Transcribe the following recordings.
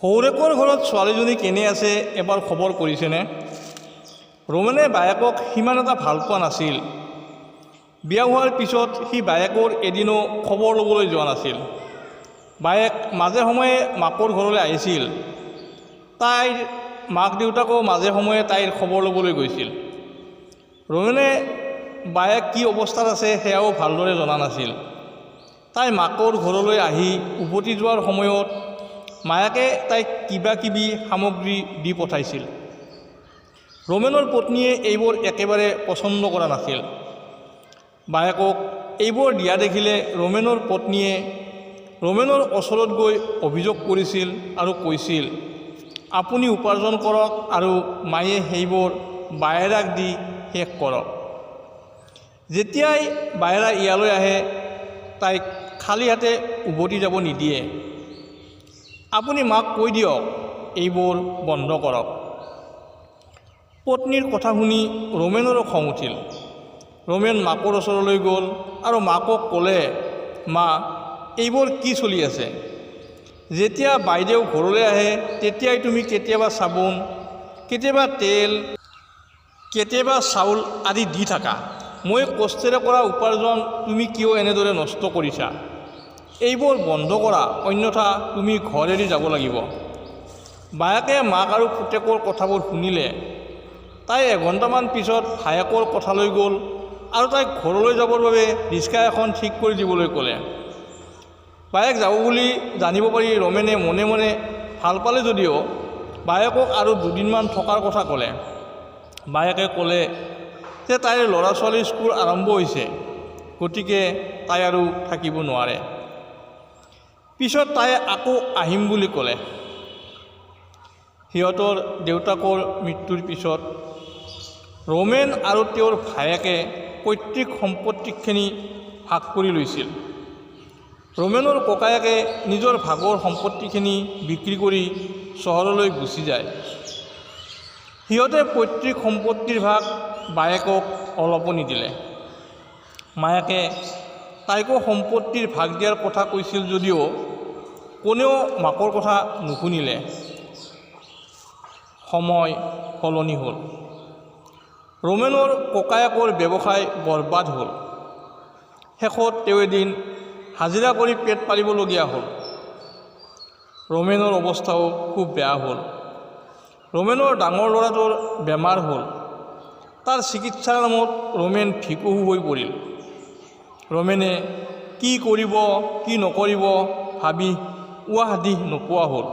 সৌৰেকৰ ঘৰত ছোৱালীজনী কেনে আছে এবাৰ খবৰ কৰিছেনে? ৰোমেনে বায়েকক সিমান এটা ভাল পোৱা নাছিল। বিয়া হোৱাৰ পিছত সি বায়েকৰ এদিনো খবৰ ল'বলৈ যোৱা নাছিল। বায়েক মাজে সময়ে মাকৰ ঘৰলৈ আহিছিল। তাইৰ মাক দেউতাকো মাজে সময়ে তাইৰ খবৰ ল'বলৈ গৈছিল। ৰোমেনে বায়েক কি অৱস্থাত আছে সেয়াও ভালদৰে জনা নাছিল। তাই মাকৰ ঘৰলৈ আহি উভতি যোৱাৰ সময়ত মায়াকে তাইক কিবা কিবি সামগ্ৰী দি পঠাইছিল। ৰোমেনৰ পত্নীয়ে এইবোৰ একেবাৰে পচন্দ কৰা নাছিল। বায়েকক এইবোৰ দিয়া দেখিলে ৰোমেনৰ পত্নীয়ে ৰোমেনৰ ওচৰত গৈ অভিযোগ কৰিছিল আৰু কৈছিল, আপুনি উপাৰ্জন কৰক আৰু মায়ে সেইবোৰ বায়েৰাক দি শেষ কৰক। যেতিয়াই বায়েৰা ইয়ালৈ আহে তাইক খালী হাতে উভতি যাব নিদিয়ে। আপুনি মাক কৈ দিয়ক এইবোৰ বন্ধ কৰক। পত্নীৰ কথা শুনি ৰোমেনৰো খং উঠিল। ৰোমেন মাকৰ ওচৰলৈ গ'ল আৰু মাকক ক'লে, মা, এইবোৰ কি চলি আছে? যেতিয়া বাইদেউ ঘৰলৈ আহে তেতিয়াই তুমি কেতিয়াবা চাবোন, কেতিয়াবা তেল, কেতিয়াবা চাউল আদি দি থাকা। মই কষ্টেৰে কৰা উপাৰ্জন তুমি কিয় এনেদৰে নষ্ট কৰিছা? এইবোৰ বন্ধ কৰা, অন্যথা তুমি ঘৰ এৰি যাব লাগিব। বায়েকে মাক আৰু পুতেকৰ কথাবোৰ শুনিলে। তাই এঘণ্টামান পিছত ভায়েকৰ কথালৈ গ'ল আৰু তাইক ঘৰলৈ যাবৰ বাবে ৰিক্সা এখন ঠিক কৰি দিবলৈ ক'লে। বায়েক যাব বুলি জানিব পাৰি ৰোমেনে মনে মনে ভাল পালে যদিও বায়েকক আৰু দুদিনমান থকাৰ কথা ক'লে। বায়েকে ক'লে যে তাইৰ ল'ৰা ছোৱালীৰ স্কুল আৰম্ভ হৈছে, গতিকে তাই আৰু থাকিব নোৱাৰে। পিছত তাই আকৌ আহিম বুলি ক'লে। সিহঁতৰ দেউতাকৰ মৃত্যুৰ পিছত ৰোমেন আৰু তেওঁৰ ভায়েকে পৈতৃক সম্পত্তিখিনি ভাগ কৰি লৈছিল। ৰোমেনৰ ককায়েকে নিজৰ ভাগৰ সম্পত্তিখিনি বিক্ৰী কৰি চহৰলৈ গুচি যায়। সিহঁতে পৈতৃক সম্পত্তিৰ ভাগ বায়েকক অলপো নিদিলে। মায়াকে তাইকো সম্পত্তিৰ ভাগ দিয়াৰ কথা কৈছিল যদিও কোনেও মাকৰ কথা নুশুনিলে। সময় সলনি হ'ল। ৰোমেনৰ ককায়েকৰ ব্যৱসায় বৰবাদ হ'ল। শেষত তেওঁ এদিন হাজিৰা কৰি পেট পালিবলগীয়া হ'ল। ৰোমেনৰ অৱস্থাও খুব বেয়া হ'ল। ৰোমেনৰ ডাঙৰ ল'ৰাটোৰ বেমাৰ হ'ল। তাৰ চিকিৎসাৰ নামত ৰোমেন ভিকহু হৈ পৰিল। ৰোমেনে কি কৰিব কি নকৰিব ভাবি উৱাহ দিহ নোপোৱা হ'ল।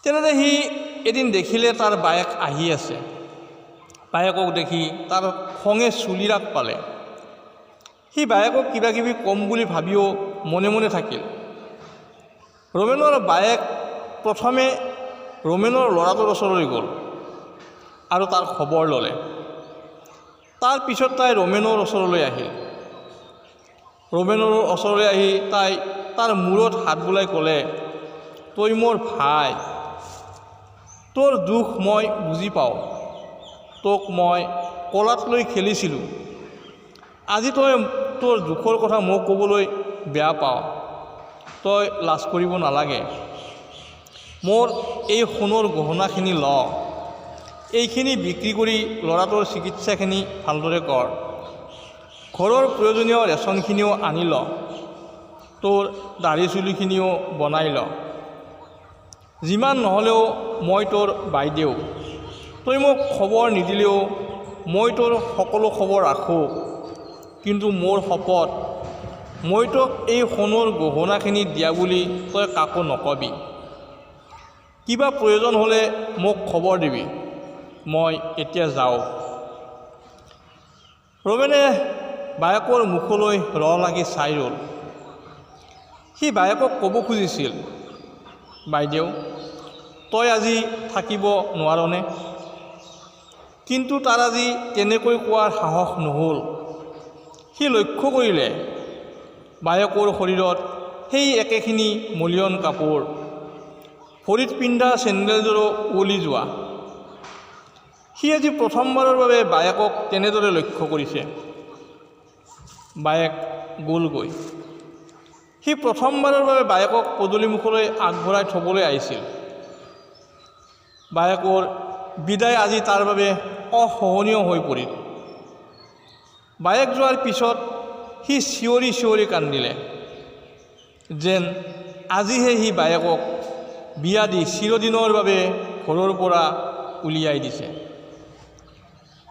তেনেতে সি এদিন দেখিলে তাৰ বায়েক আহি আছে। বায়েকক দেখি তাৰ খঙে চুলিৰাগ পালে। সি বায়েকক কিবা কিবি কম বুলি ভাবিও মনে মনে থাকিল। ৰোমেনৰ বায়েক প্ৰথমে ৰোমেনৰ ল'ৰাটোৰ ওচৰলৈ গ'ল আৰু তাৰ খবৰ ল'লে। তাৰ পিছত তাই ৰোমেনৰ ওচৰলৈ আহিল। ৰোমেনৰ ওচৰলৈ আহি তাই তাৰ মূৰত হাত বুলাই ক'লে, তই মোৰ ভাই, তোৰ দুখ মই বুজি পাওঁ। তোক মই কোলাত লৈ খেলিছিলোঁ। আজি তই তোৰ দুখৰ কথা মোক ক'বলৈ বেয়া পাওঁ। তই লাজ কৰিব নালাগে। মোৰ এই সোণৰ গহনাখিনি ল। এইখিনি বিক্ৰী কৰি ল'ৰাটোৰ চিকিৎসাখিনি ভালদৰে কৰ। ঘৰৰ প্ৰয়োজনীয় ৰেচনখিনিও আনি ল। তোৰ দাঢ়ি চুলিখিনিও বনাই ল। যিমান নহ'লেও মই তোৰ বাইদেউ। তই মোক খবৰ নিদিলেও মই তোৰ সকলো খবৰ ৰাখোঁ। কিন্তু মোৰ শপত, মই তোক এই সোণৰ গহনাখিনি দিয়া বুলি তই কাকো নকবি। কিবা প্ৰয়োজন হ'লে মোক খবৰ দিবি। মই এতিয়া যাওঁ। ৰোমেনে বায়েকৰ মুখলৈ লাগি চাই ৰ'ল। সি বায়েকক ক'ব খুজিছিল, বাইদেউ, তই আজি থাকিব নোৱাৰনে? কিন্তু তাৰ আজি তেনেকৈ কোৱাৰ সাহস নহ'ল। সি লক্ষ্য কৰিলে বায়েকৰ শৰীৰত সেই একেখিনি মলিয়ন কাপোৰ, ভৰিত পিন্ধা চেণ্ডেলযোৰো উৱলি যোৱা। সি আজি প্ৰথমবাৰৰ বাবে বায়েকক তেনেদৰে লক্ষ্য কৰিছে। বায়েক গ'লগৈ। সি প্ৰথমবাৰৰ বাবে বায়েকক পদূলিমুখলৈ আগবঢ়াই থ'বলৈ আহিছিল। বায়েকৰ বিদায় আজি তাৰ বাবে অসহনীয় হৈ পৰিল। বায়েক যোৱাৰ পিছত সি চিঞৰি চিঞৰি কান্দিলে, যেন আজিহে সি বায়েকক বিয়া দি চিৰদিনৰ বাবে ঘৰৰ পৰা উলিয়াই দিছে।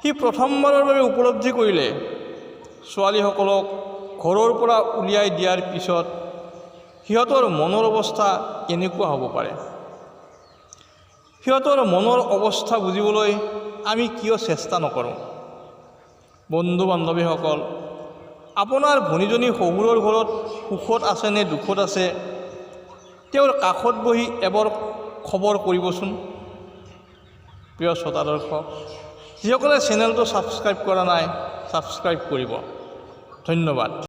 সি প্ৰথমবাৰৰ বাবে উপলব্ধি কৰিলে ছোৱালীসকলক ঘৰৰ পৰা উলিয়াই দিয়াৰ পিছত সিহঁতৰ মনৰ অৱস্থা কেনেকুৱা হ'ব পাৰে। সিহঁতৰ মনৰ অৱস্থা বুজিবলৈ আমি কিয় চেষ্টা নকৰোঁ? বন্ধু বান্ধৱীসকল, আপোনাৰ ভনীজনী শহুৰৰ ঘৰত সুখত আছে নে দুখত আছে, তেওঁৰ কাষত বহি এবাৰ খবৰ কৰিবচোন। প্ৰিয় শ্ৰোতা দৰ্শক, যিসকলে চেনেলটো ছাবস্ক্ৰাইব কৰা নাই, ছাবস্ক্ৰাইব কৰিব। ধন্যবাদ।